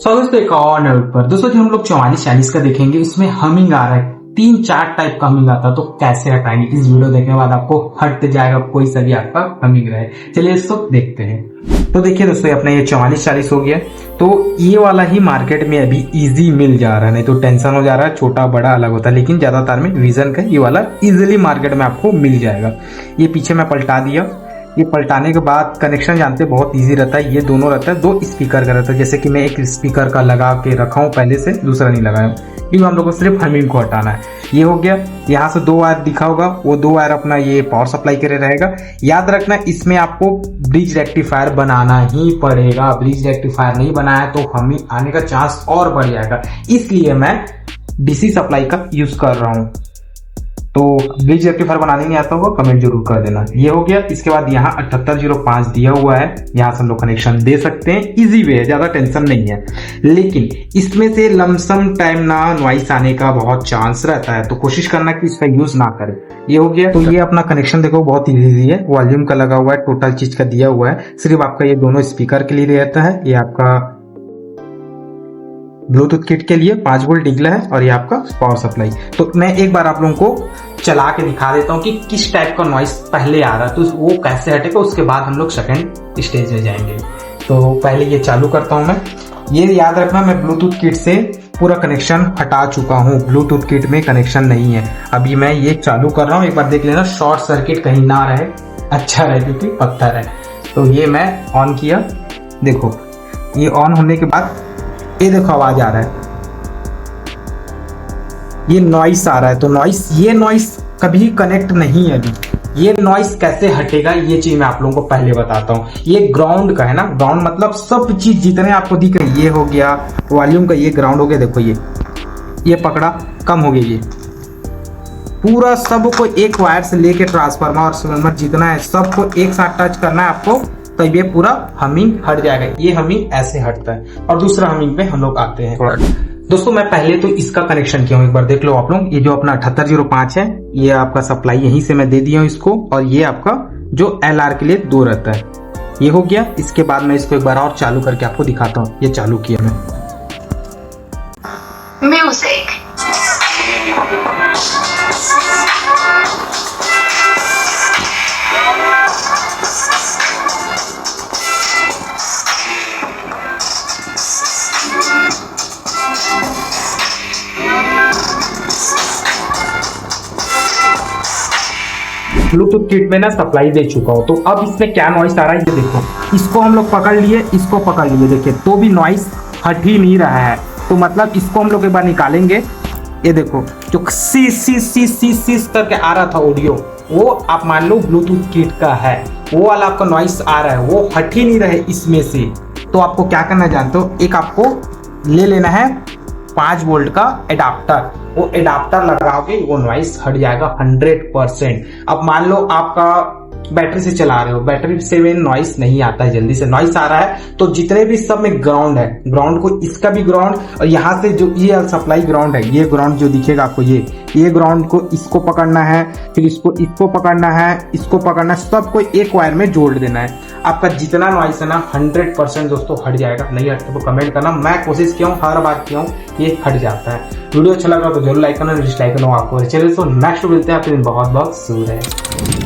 सो दोस्तों एक और नोट पर दोस्तों जो हम लोग 4440 का देखेंगे उसमें हमिंग आ रहा है, 3-4 टाइप का हमिंग आता है, तो कैसे हटाएंगे इस वीडियो देखने के बाद आपको हट जाएगा कोई सा भी आपका हमिंग रहे। चलिए इसको देखते हैं। तो देखिए दोस्तों अपना ये 4440 हो गया, तो ये वाला ही मार्केट में अभी इजी मिल जा रहा है, नहीं तो टेंशन हो जा रहा है, छोटा बड़ा अलग होता है, लेकिन ज्यादातर में विजन का ये वाला इजिली मार्केट में आपको मिल जाएगा। ये पीछे मैं पलटा दिया, ये पलटाने के बाद कनेक्शन जानते बहुत इजी रहता है, ये दोनों रहता है, 2 स्पीकर का रहता है। जैसे कि मैं एक स्पीकर का लगा के रखा हूँ पहले से, दूसरा नहीं लगाया हूँ, क्योंकि हम लोग को सिर्फ हमिंग को हटाना है। ये हो गया। यहाँ से 2 वायर दिखा होगा, वो 2 वायर अपना ये पावर सप्लाई के लिए रहेगा। याद रखना इसमें आपको ब्रिज रेक्टिफायर बनाना ही पड़ेगा, ब्रिज रेक्टिफायर नहीं बनाया तो हमिंग आने का चांस और बढ़ जाएगा, इसलिए मैं डीसी सप्लाई का यूज कर रहा हूँ। तो ब्रिज रेक्टिफायर बनाने नहीं आता होगा कमेंट जरूर कर देना। ये हो गया। इसके बाद यहाँ 7805 दिया हुआ है, यहाँ से हम लोग कनेक्शन दे सकते हैं, इजी वे है, ज्यादा टेंशन नहीं है। लेकिन इसमें से लमसम टाइम ना नॉइस आने का बहुत चांस रहता है, तो कोशिश करना कि इसका यूज ना करें। ये हो गया। तो ये अपना कनेक्शन देखो बहुत इजी है, वॉल्यूम का लगा हुआ है, टोटल चीज का दिया हुआ है, सिर्फ आपका ये दोनों स्पीकर के लिए रहता है। ये आपका ब्लूटूथ किट के लिए 5 वोल्ट निकला है, और ये आपका पावर सप्लाई। तो मैं एक बार आप लोगों को चला के दिखा देता हूँ कि किस टाइप का नॉइस पहले आ रहा है, तो वो कैसे हटेगा, उसके बाद हम लोग सेकंड स्टेज में जाएंगे। तो पहले ये चालू करता हूँ मैं। ये याद रखना मैं ब्लूटूथ किट से पूरा कनेक्शन हटा चुका हूँ, ब्लूटूथ किट में कनेक्शन नहीं है। अभी मैं ये चालू कर रहा हूँ, एक बार देख लेना शॉर्ट सर्किट कहीं ना रहे, अच्छा रहे, क्योंकि पत्थर है। तो ये मैं ऑन किया, देखो ये ऑन होने के बाद ये देखो आवाज आ रहा है, ये नॉइस आ रहा है। तो नॉइस, ये नॉइस कभी कनेक्ट नहीं है अभी। ये नॉइस कैसे हटेगा ये चीज मैं आप लोगों को पहले बताता हूँ। ये ग्राउंड का है ना, ग्राउंड मतलब सब चीज जितने आपको दिख रहे, ये हो गया वॉल्यूम का, ये ग्राउंड हो गया। देखो ये पकड़ा, कम हो गया, ये पूरा सबको एक वायर से लेके ट्रांसफार्मर और ट्रांसफार्मर जितना है सबको एक साथ टच करना है आपको, तो ये पूरा हमिंग हट जाएगा। ये हमिंग ऐसे हटता है। और दूसरा हमिंग पे हम लोग आते हैं। दोस्तों मैं पहले तो इसका कनेक्शन किया हूँ, एक बार देख लो आप लोग। ये जो अपना 7805 है, ये आपका सप्लाई यहीं से मैं दे दिया हूँ इसको, और ये आपका जो LR के लिए 2 रहता है, ये हो गया। इसके बाद मैं इसको एक बार और चालू करके आपको दिखाता हूँ। ये चालू किया मैं, म्यूजिक ब्लूटूथ किट में ना सप्लाई दे चुका हूँ। तो अब इसमें क्या नॉइस आ रहा है ये देखो, इसको हम लोग पकड़ लिए, इसको पकड़ लिए, देखिए तो भी नॉइस हट ही नहीं रहा है। तो मतलब इसको हम लोग एक बार निकालेंगे। ये देखो जो सी करके आ रहा था ऑडियो, वो आप मान लो ब्लूटूथ किट का है, वो वाला आपका नॉइस आ रहा है, वो हट ही नहीं रहे इसमें से। तो आपको क्या करना जानते हो, एक आपको ले लेना है 5 वोल्ट का एडाप्टर, वो एडाप्टर लगाओगे वो नॉइस हट जाएगा 100%। अब मान लो आपका बैटरी से चला रहे हो, बैटरी से में नॉइस नहीं आता है, जल्दी से नॉइस आ रहा है, तो जितने भी सब में ग्राउंड है, ग्राउंड को इसका भी ग्राउंड, और यहाँ से जो ये सप्लाई ग्राउंड है, ये ग्राउंड जो दिखेगा आपको, ये ग्राउंड को इसको पकड़ना है, फिर इसको पकड़ना है, इसको पकड़ना है, सबको एक वायर में जोड़ देना है। आपका जितना नॉइस है ना 100% दोस्तों हट जाएगा। नहीं हटता तो कमेंट करना, मैं कोशिश किया हूँ, हर बार किया हूँ, ये हट जाता है। वीडियो अच्छा लगा तो जरूर लाइक करना, डिसलाइक करना आपको। चलिए तो नेक्स्ट मिलते हैं, आपके दिन बहुत बहुत शुभ है।